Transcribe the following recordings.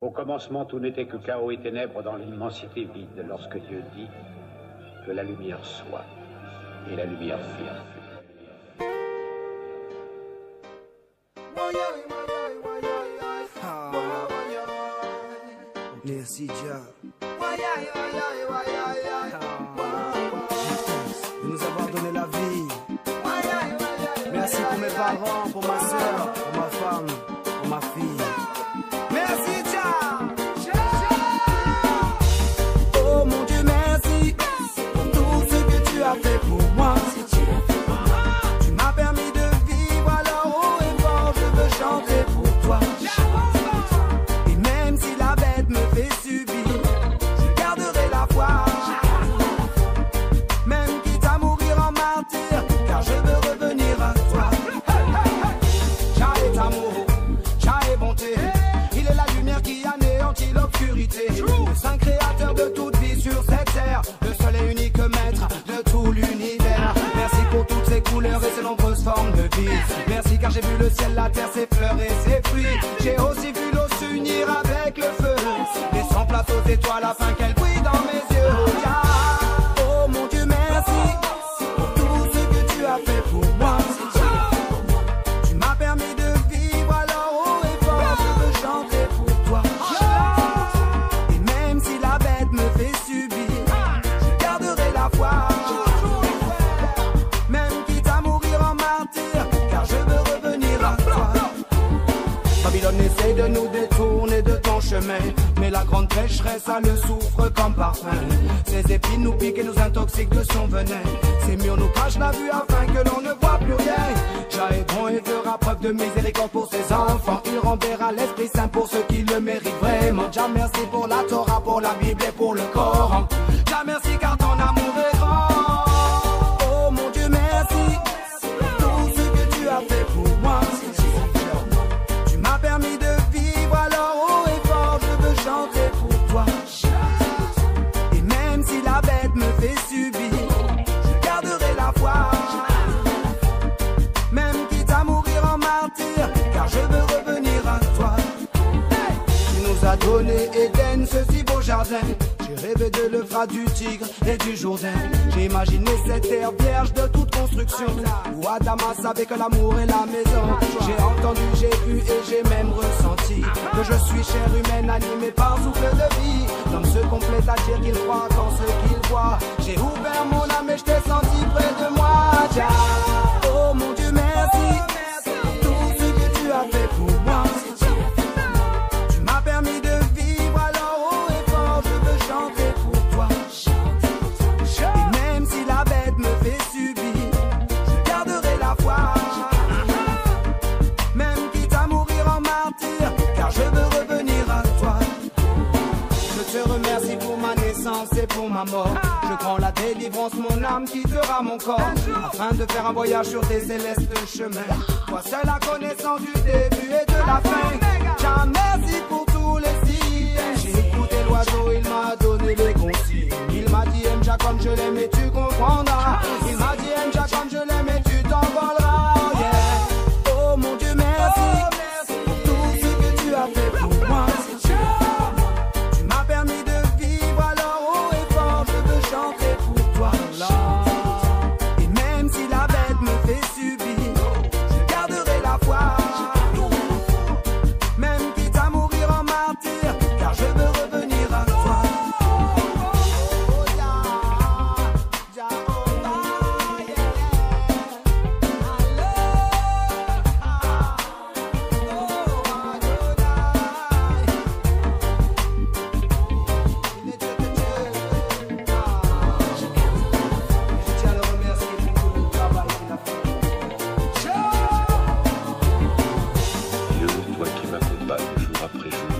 Au commencement, tout n'était que chaos et ténèbres dans l'immensité vide, lorsque Dieu dit que la lumière soit, et la lumière fut. Merci Jah de nous avoir donné la vie. Merci pour mes parents, pour ma soeur, pour ma femme, pour ma fille. Merci Jah. Oh mon Dieu, merci pour tout ce que tu as fait pour moi. Tu m'as permis de vivre, alors haut et fort je veux chanter pour toi. Et même si la bête me fait subir, je garderai la foi. Même quitte à mourir en martyr, car je veux revenir à toi. Jah est amour, Jah est bonté. Il est la lumière qui anéantit l'obscurité. Le saint créateur de toute vie sur cette terre, le seul et unique maître de tout l'univers. Merci pour toutes ces couleurs et ces nombreuses formes de vie. Merci car j'ai vu le ciel, la terre, ses fleurs et ses fruits. J'ai aussi vu l'eau s'unir avec le feu, laissant place aux étoiles afin qu'elles brillent dans mes yeux. Oh mon Dieu, merci pour tout ce que tu as fait pour moi. Tu m'as permis de vivre, alors haut et fort je veux chanter pour toi. Et même si la bête me fait subir, je garderai la foi. Même quitte à mourir en martyr, car je veux revenir à toi. Babylone essaie de nous détourner de ton chemin, mais la grande pécheresse a le soufre comme parfum. Ses épines nous piquent et nous intoxiquent de son venin. Ses murs nous cachent la vue afin que l'on ne voit plus rien. Jah est bon et fera preuve de miséricorde pour ses enfants. Il renverra l'Esprit Saint pour ceux qui le méritent vraiment. Jah merci pour la Torah, pour la Bible et pour le Coran. Jah merci car ton amour est grand. Oh mon Dieu, merci pour tout ce que tu as fait pour moi. Tu m'as permis de vivre, alors haut et fort je veux chanter pour toi. Et même si la bête me fait subir, je garderai la foi. Même quitte à mourir en martyr, car je veux revenir à toi. Tu nous as donné Éden, ce si beau jardin. J'ai rêvé de l'Euphrate, du Tigre et du Jourdain. J'ai imaginé cette terre vierge de toute construction, où Adamas savait que l'amour est la maison. J'ai entendu, j'ai vu et j'ai même ressenti que je suis chair humaine animée par souffle de vie. L'homme se complète à dire qu'il croit quand ce qu'il voit. J'ai ouvert mon âme et je t'ai senti près de moi. Jah. Oh mon Dieu, merci pour tout ce que tu as fait pour moi. Tu m'as permis de vivre, alors haut et fort je veux chanter pour toi. Et même si la bête me fait subir, je garderai la foi. Même quitte à mourir en martyr, car je veux revenir à toi. Je te remercie pour ma naissance et pour ma mort. Je prends la délivrance, mon âme quittera mon corps, afin de faire un voyage sur tes célestes chemins. Toi seul la connaissance du début et de la fin. Jah merci pour tous les signes. J'ai écouté l'oiseau, il m'a donné les consignes. Il m'a dit aime Jah comme je l'aime et tu comprendras. Il m'a dit aime Jah comme je l'aime et tu t'envoleras. Oh yeah. Oh mon Dieu, merci pour tout ce que tu as fait pour moi. Tu m'as permis de vivre, alors haut et fort je veux chanter pour toi. Et même si la bête me fait subir, je garderai la foi. Même quitte à mourir en martyr, car je veux revenir à toi. Oh Jah, Jah, oh yeah, je tiens à le remercier pour tout le travail qu'il a fait. Dieu, toi qui m'accompagnes jour après jour,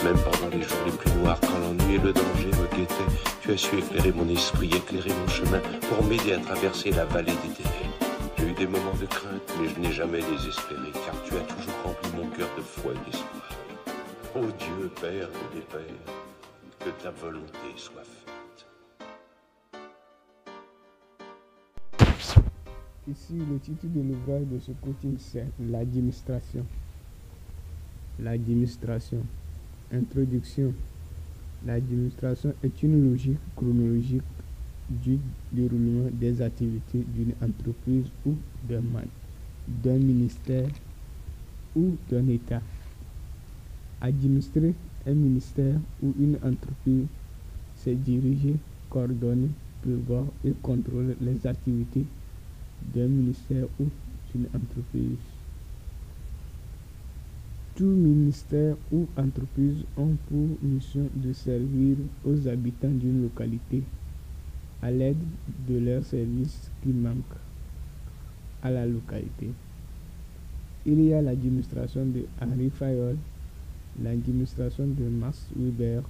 même pendant les jours les plus noirs, quand l'ennui et le danger me guettaient, tu as su éclairer mon esprit, éclairer mon chemin, pour m'aider à traverser la vallée des ténèbres. J'ai eu des moments de crainte, mais je n'ai jamais désespéré, car tu as toujours rempli mon cœur de foi et d'espoir. Ô Dieu, Père des Pères, que ta volonté soit faite. Ici, le titre de l'ouvrage de ce coaching, c'est l'administration. L'administration. Introduction. L'administration est une logique chronologique du déroulement des activités d'une entreprise ou d'un ministère ou d'un État. Administrer un ministère ou une entreprise, c'est diriger, coordonner, prévoir et contrôler les activités d'un ministère ou d'une entreprise. Tout ministère ou entreprise ont pour mission de servir aux habitants d'une localité à l'aide de leurs services qui manquent à la localité. Il y a l'administration de Henri Fayol, l'administration de Max Weber,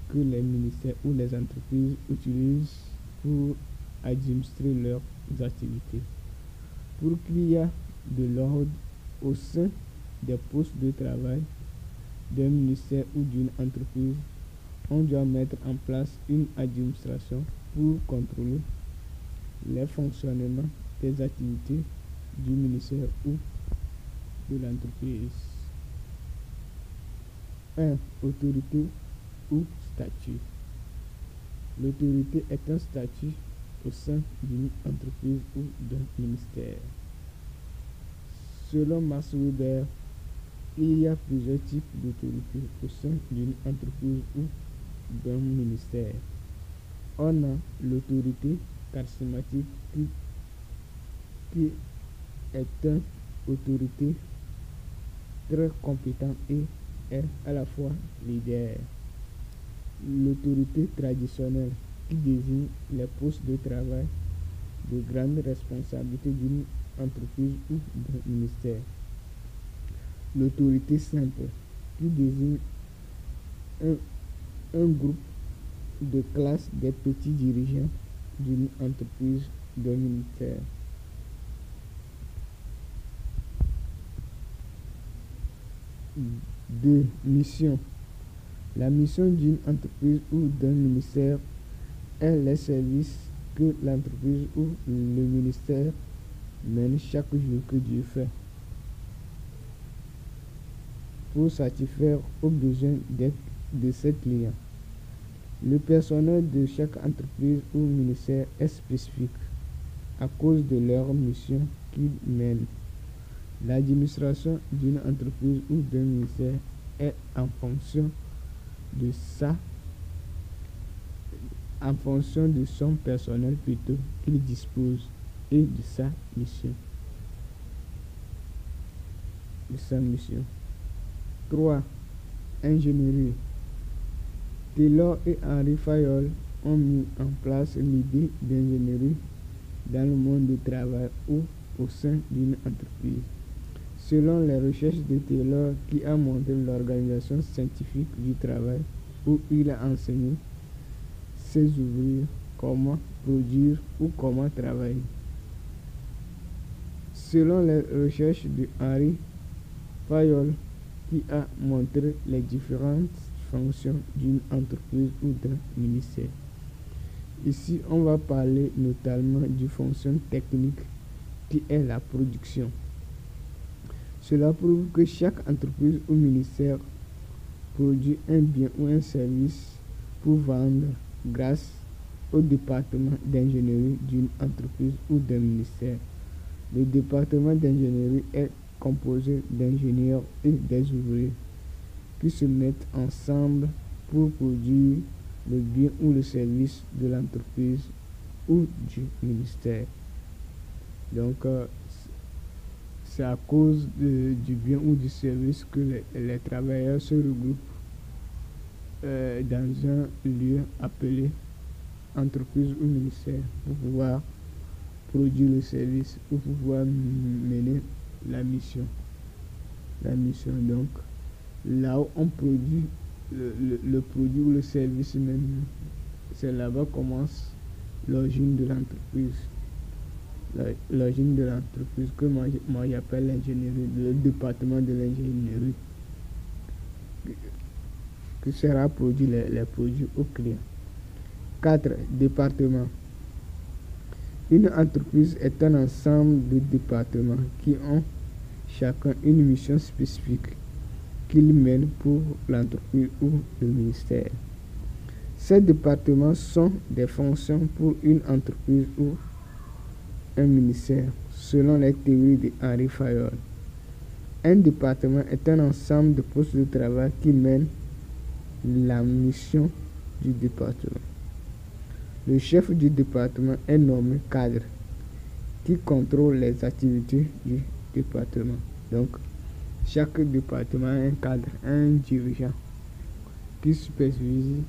que les ministères ou les entreprises utilisent pour administrer leurs activités. Pour qu'il y ait de l'ordre au sein des postes de travail d'un ministère ou d'une entreprise, on doit mettre en place une administration pour contrôler les fonctionnements des activités du ministère ou de l'entreprise. 1. Autorité ou statut. L'autorité est un statut au sein d'une entreprise ou d'un ministère. Selon Max Weber, il y a plusieurs types d'autorité au sein d'une entreprise ou d'un ministère. On a l'autorité charismatique qui est une autorité très compétente et est à la fois leader. L'autorité traditionnelle qui désigne les postes de travail de grande responsabilité d'une entreprise ou d'un ministère. L'autorité simple qui désigne un groupe de classe des petits dirigeants d'une entreprise, d'un ministère. 2. Mission. La mission d'une entreprise ou d'un ministère est les services que l'entreprise ou le ministère mène chaque jour que Dieu fait pour satisfaire aux besoins de ses clients. Le personnel de chaque entreprise ou ministère est spécifique à cause de leur mission qu'ils mènent. L'administration d'une entreprise ou d'un ministère est en fonction de son personnel plutôt qu'il dispose et de sa mission. 3. Ingénierie. Taylor et Henri Fayol ont mis en place l'idée d'ingénierie dans le monde du travail ou au sein d'une entreprise. Selon les recherches de Taylor, qui a montré l'organisation scientifique du travail, où il a enseigné ses ouvriers comment produire ou comment travailler. Selon les recherches de Henri Fayol, qui a montré les différentes fonctions d'une entreprise ou d'un ministère. Ici, on va parler notamment du fonction technique qui est la production. Cela prouve que chaque entreprise ou ministère produit un bien ou un service pour vendre grâce au département d'ingénierie d'une entreprise ou d'un ministère. Le département d'ingénierie est composé d'ingénieurs et des ouvriers qui se mettent ensemble pour produire le bien ou le service de l'entreprise ou du ministère. Donc, c'est à cause du bien ou du service que les travailleurs se regroupent dans un lieu appelé entreprise ou ministère pour pouvoir produire le service, pour pouvoir mener la mission. Donc, là où on produit le produit ou le service même, c'est là-bas commence l'origine de l'entreprise. L'origine de l'entreprise que moi j'appelle l'ingénierie, le département de l'ingénierie qui sera produit les produits aux clients. 4. Département. Une entreprise est un ensemble de départements qui ont chacun une mission spécifique. qu'il mène pour l'entreprise ou le ministère. Ces départements sont des fonctions pour une entreprise ou un ministère, selon les théories de Henri Fayol. Un département est un ensemble de postes de travail qui mènent la mission du département. Le chef du département est nommé cadre, qui contrôle les activités du département. Donc, chaque département a un cadre, un dirigeant qui supervise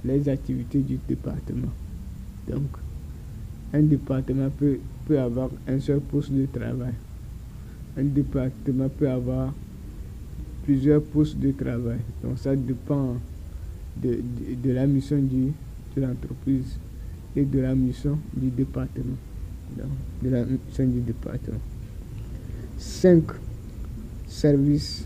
les activités du département. Donc, un département peut avoir un seul poste de travail. Un département peut avoir plusieurs postes de travail. Donc, ça dépend de la mission de l'entreprise et de la mission du département. Donc, de la mission du département. 5. Services.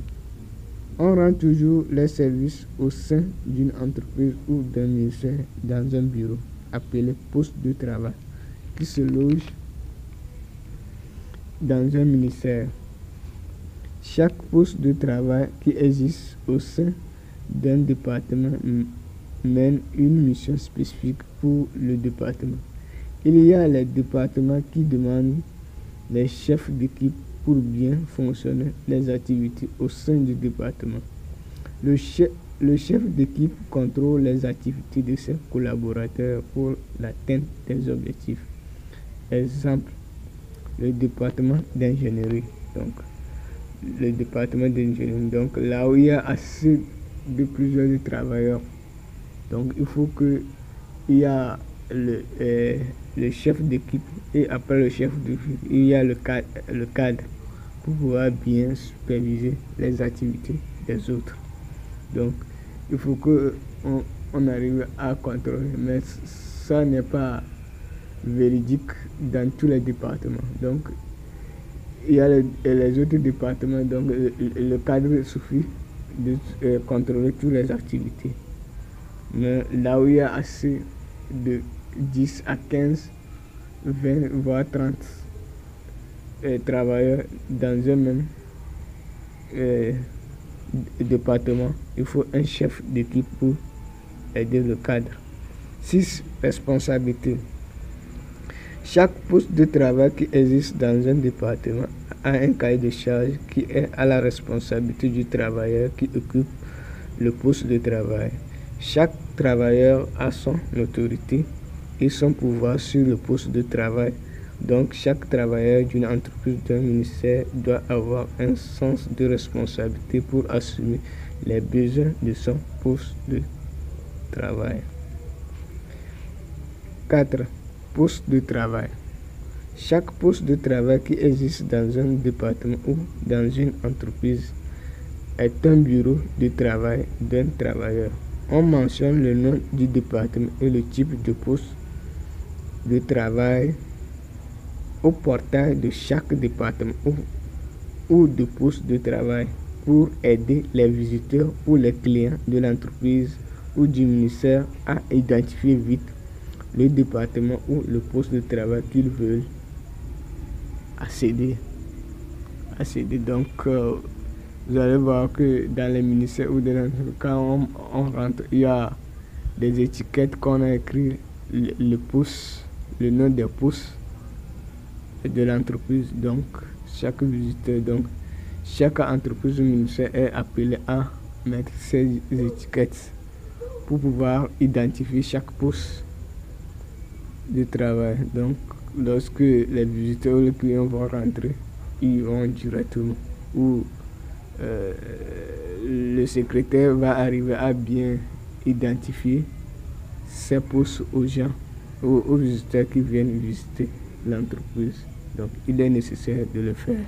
On rend toujours les services au sein d'une entreprise ou d'un ministère dans un bureau appelé poste de travail qui se loge dans un ministère. Chaque poste de travail qui existe au sein d'un département mène une mission spécifique pour le département. Il y a les départements qui demandent les chefs d'équipe pour bien fonctionner les activités au sein du département. Le chef d'équipe contrôle les activités de ses collaborateurs pour l'atteinte des objectifs. Exemple, le département d'ingénierie. Donc, le département d'ingénierie. Donc, là où il y a assez de plusieurs travailleurs. Donc, il faut qu'il y a le chef d'équipe et après le chef d'équipe, il y a le cadre pour pouvoir bien superviser les activités des autres. Donc, il faut qu'on arrive à contrôler, mais ça n'est pas véridique dans tous les départements. Donc, il y a les autres départements, donc le cadre suffit de contrôler toutes les activités. Mais là où il y a assez de 10 à 15, 20, voire 30 travailleurs dans un même département, il faut un chef d'équipe pour aider le cadre. 6. Responsabilité. Chaque poste de travail qui existe dans un département a un cahier de charge qui est à la responsabilité du travailleur qui occupe le poste de travail. Chaque travailleur a son autorité et son pouvoir sur le poste de travail. Donc, chaque travailleur d'une entreprise, d'un ministère doit avoir un sens de responsabilité pour assumer les besoins de son poste de travail. 4. Poste de travail. Chaque poste de travail qui existe dans un département ou dans une entreprise est un bureau de travail d'un travailleur. On mentionne le nom du département et le type de poste de travail au portail de chaque département ou de poste de travail pour aider les visiteurs ou les clients de l'entreprise ou du ministère à identifier vite le département ou le poste de travail qu'ils veulent accéder. Donc, vous allez voir que dans les ministères ou quand on rentre, il y a des étiquettes qu'on a écrit le poste, le nom des postes de l'entreprise. Donc, chaque visiteur, donc chaque entreprise ou ministère est appelé à mettre ces étiquettes pour pouvoir identifier chaque poste de travail. Donc, lorsque les visiteurs ou les clients vont rentrer, ils vont directement ou le secrétaire va arriver à bien identifier ces postes aux gens, aux visiteurs qui viennent visiter l'entreprise. Donc, il est nécessaire de le faire.